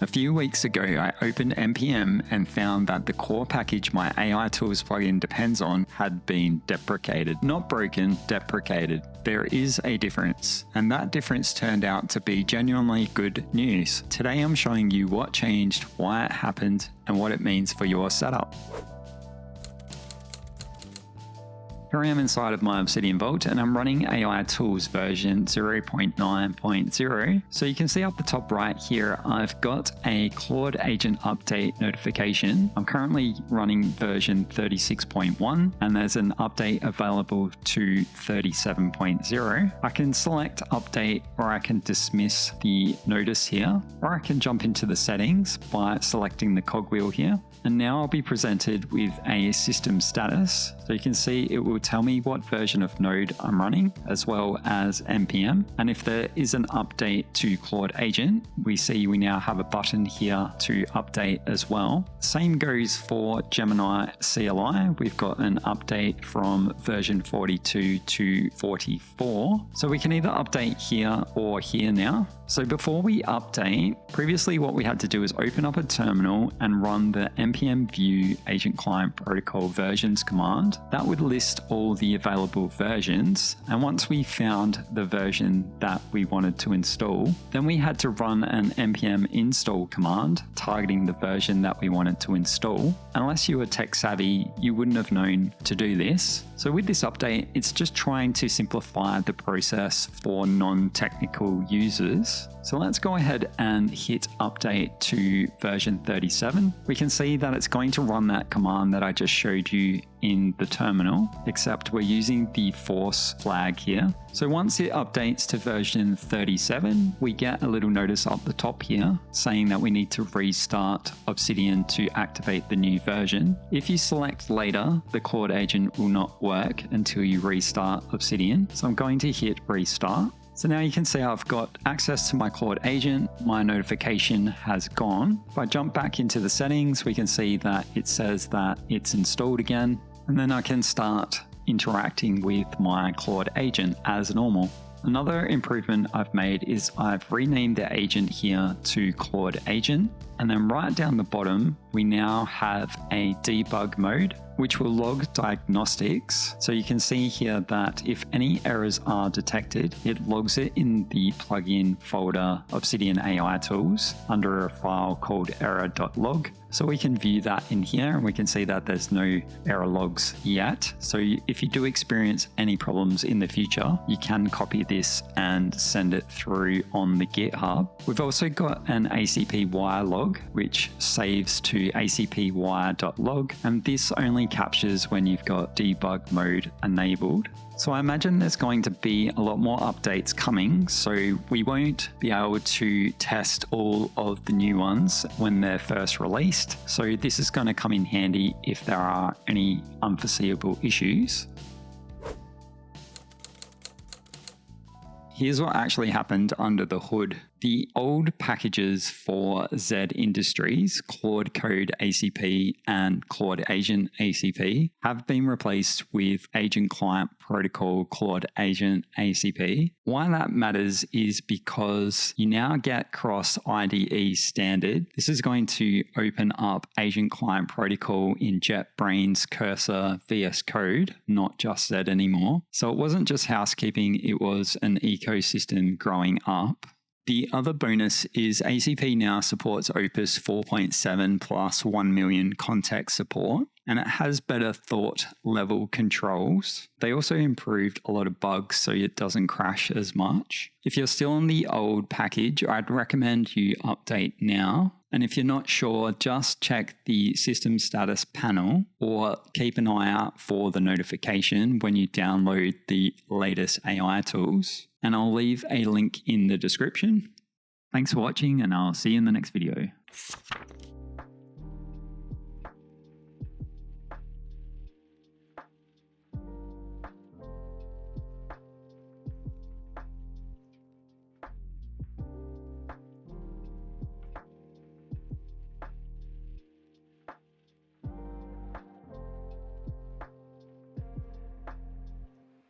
A few weeks ago, I opened npm and found that the core package my AI Tools plugin depends on had been deprecated. Not broken, deprecated. There is a difference, and that difference turned out to be genuinely good news. Today I'm showing you what changed, why it happened, and what it means for your setup. Here I am inside of my Obsidian Vault and I'm running AI Tools version 0.9.0. So you can see up the top right here, I've got a Claude agent update notification. I'm currently running version 36.1 and there's an update available to 37.0. I can select update or I can dismiss the notice here, or I can jump into the settings by selecting the cogwheel here. And now I'll be presented with a system status. So you can see it will tell me what version of node I'm running, as well as npm. And if there is an update to Claude agent, we see we now have a button here to update as well. Same goes for Gemini CLI. We've got an update from version 42 to 44. So we can either update here or here now. So before we update, previously what we had to do is open up a terminal and run the npm view agent client protocol versions command. That would list all the available versions. And once we found the version that we wanted to install, then we had to run an npm install command targeting the version that we wanted to install. Unless you were tech savvy, you wouldn't have known to do this. So with this update, it's just trying to simplify the process for non-technical users. So let's go ahead and hit update to version 37. We can see that it's going to run that command that I just showed you in the terminal, except we're using the force flag here. So once it updates to version 37, we get a little notice up the top here saying that we need to restart Obsidian to activate the new version. If you select later, the Claude agent will not work until you restart Obsidian. So I'm going to hit restart. So now you can see I've got access to my Claude agent, my notification has gone. If I jump back into the settings, we can see that it says that it's installed again, and then I can start interacting with my Claude agent as normal. Another improvement I've made is I've renamed the agent here to Claude agent, and then right down the bottom, we now have a debug mode, which will log diagnostics. So you can see here that if any errors are detected, it logs it in the plugin folder Obsidian AI Tools under a file called error.log. So we can view that in here and we can see that there's no error logs yet. So if you do experience any problems in the future, you can copy this and send it through on the GitHub. We've also got an ACP wire log, which saves to acpwire.log, and this only captures when you've got debug mode enabled. So I imagine there's going to be a lot more updates coming, so we won't be able to test all of the new ones when they're first released. So this is going to come in handy if there are any unforeseeable issues. Here's what actually happened under the hood. The old packages for Zed Industries, Claude Code ACP and Claude Agent ACP, have been replaced with Agent Client Protocol Claude Agent ACP. Why that matters is because you now get cross-IDE standard. This is going to open up Agent Client Protocol in JetBrains, Cursor, VS Code, not just Zed anymore. So it wasn't just housekeeping, it was an ecosystem growing up. The other bonus is ACP now supports Opus 4.7 plus 1 million context support, and it has better thought level controls. They also improved a lot of bugs so it doesn't crash as much. If you're still on the old package, I'd recommend you update now. And if you're not sure, just check the system status panel or keep an eye out for the notification when you download the latest AI tools. And I'll leave a link in the description. Thanks for watching, and I'll see you in the next video.